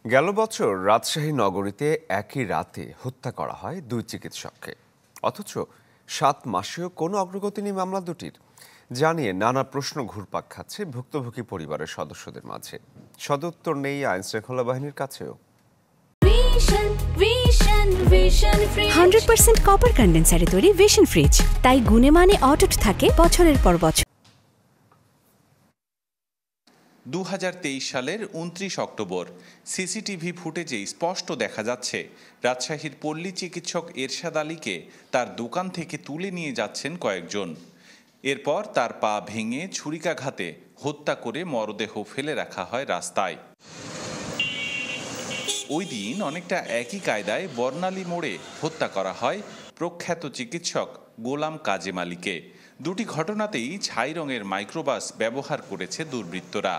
গেল বছর রাজশাহী নগরীতে একই রাতে হত্যা করা হয় দুই চিকিৎসককে, অথচ 7 মাসেও কোনো অগ্রগতি নেই মামলা দুটির। জানিয়ে নানা প্রশ্ন ঘুরপাক খাচ্ছে ভুক্তভোগী পরিবারের সদস্যদের মাঝে। সদুত্তর নেই আইন শৃঙ্খলা বাহিনীর কাছেও। 100% কপার কন্ডেন্সারে তৈরি ভিশন ফ্রিজ, তাই গুণে মানে অটুট থাকে বছরের পর বছর। 2023 সালের 29 অক্টোবর সিসিটিভি ফুটেজে স্পষ্ট দেখা যাচ্ছে রাজশাহীর পল্লী চিকিৎসক এরশাদ আলীকে তার দোকান থেকে তুলে নিয়ে যাচ্ছেন কয়েকজন। এরপর তার পা ভেঙে ছুরিকাঘাতে হত্যা করে মরদেহ ফেলে রাখা হয় রাস্তায়। ওই দিন অনেকটা একই কায়দায় বর্ণালী মোড়ে হত্যা করা হয় প্রখ্যাত চিকিৎসক গোলাম কাজেম আলীকে। দুটি ঘটনাতেই ছাই রঙের মাইক্রোবাস ব্যবহার করেছে দুর্বৃত্তরা।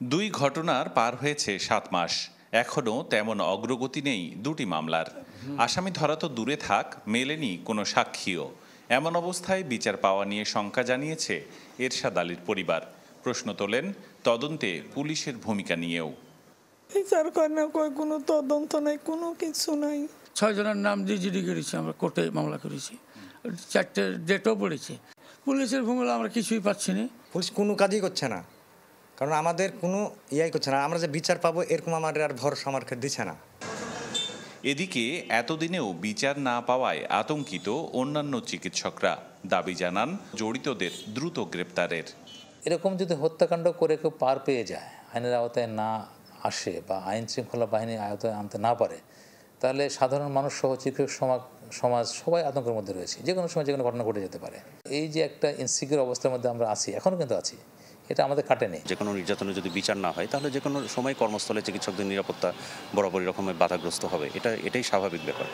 দুই ঘটনার পার হয়েছে 7 মাস, এখনও তেমন অগ্রগতি নেই দুটি মামলার। আসামি ধরা তো দূরে থাক, মেলেনি কোনো সাক্ষীও। এমন অবস্থায় বিচার পাওয়া নিয়ে শঙ্কা জানিয়েছে এরশাদ আলীর পরিবার। প্রশ্ন তোলেন তদন্তে পুলিশের ভূমিকা নিয়েও। বিচার করে না, কোনো তদন্ত নাই, কোনো কিছু নাই। 6 জনের নাম জিডি করেছি, আমরা কোর্টে মামলা করেছি, 4টে ডেটও পড়েছি। পুলিশের ভূমিকা আমরা কিছুই পাচ্ছি না। পুলিশ কোনো কাজই করছে না, কারণ আমাদের কোনো ইয়াই করছে না। আমরা যে বিচার পাবো এরকম আমাদের আর ভরসা আমার দিচ্ছে না। এদিকে এতদিনেও বিচার না পাওয়ায় আতঙ্কিত অন্যান্য চিকিৎসকরা। দাবি জানান জড়িতদের দ্রুত গ্রেপ্তারের। এরকম যদি হত্যাকাণ্ড করে কেউ পার পেয়ে যায়, আইনের আওতায় না আসে বা আইন শৃঙ্খলা বাহিনীর আওতায় আনতে না পারে, তাহলে সাধারণ মানুষ সহ চিকিৎসক সমাজ সবাই আতঙ্কের মধ্যে রয়েছে। যে কোনো সময় যে কোনো ঘটনা ঘটে যেতে পারে। এই যে একটা ইনসিকিউর অবস্থার মধ্যে আমরা আছি, এখনও কিন্তু আছি, এটা আমাদের কাটেনি। যে কোনো নির্যাতনে যদি বিচার না হয়, তাহলে যে কোনো সময় কর্মস্থলে চিকিৎসকদের নিরাপত্তা বরাবরই রকমের বাধাগ্রস্ত হবে। এটাই স্বাভাবিক ব্যাপার।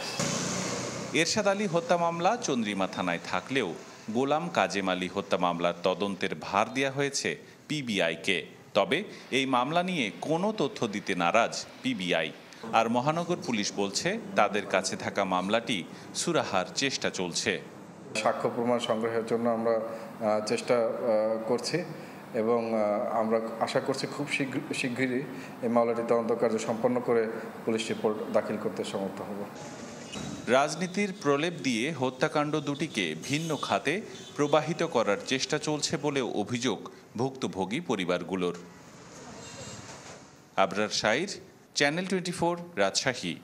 এরশাদ আলী হত্যা মামলা চন্দ্রিমা থানায় থাকলেও গোলাম কাজেম আলী হত্যা মামলার তদন্তের ভার দেওয়া হয়েছে পিবিআইকে। তবে এই মামলা নিয়ে কোনো তথ্য দিতে নারাজ পিবিআই। আর মহানগর পুলিশ বলছে তাদের কাছে থাকা মামলাটি সুরাহার চেষ্টা চলছে। সাক্ষ্য প্রমাণ সংগ্রহের জন্য আমরা চেষ্টা করছি এবং আমরা আশা করছি খুব শীঘ্রই এই মামলাটি তদন্ত কার্য সম্পন্ন করে পুলিশ রিপোর্ট দাখিল করতে সমর্থ হব। রাজনীতির প্রলেপ দিয়ে হত্যাকাণ্ড দুটিকে ভিন্ন খাতে প্রবাহিত করার চেষ্টা চলছে বলেও অভিযোগ ভুক্তভোগী পরিবারগুলোর। আবরার শাইর, চ্যানেল 24, রাজশাহী।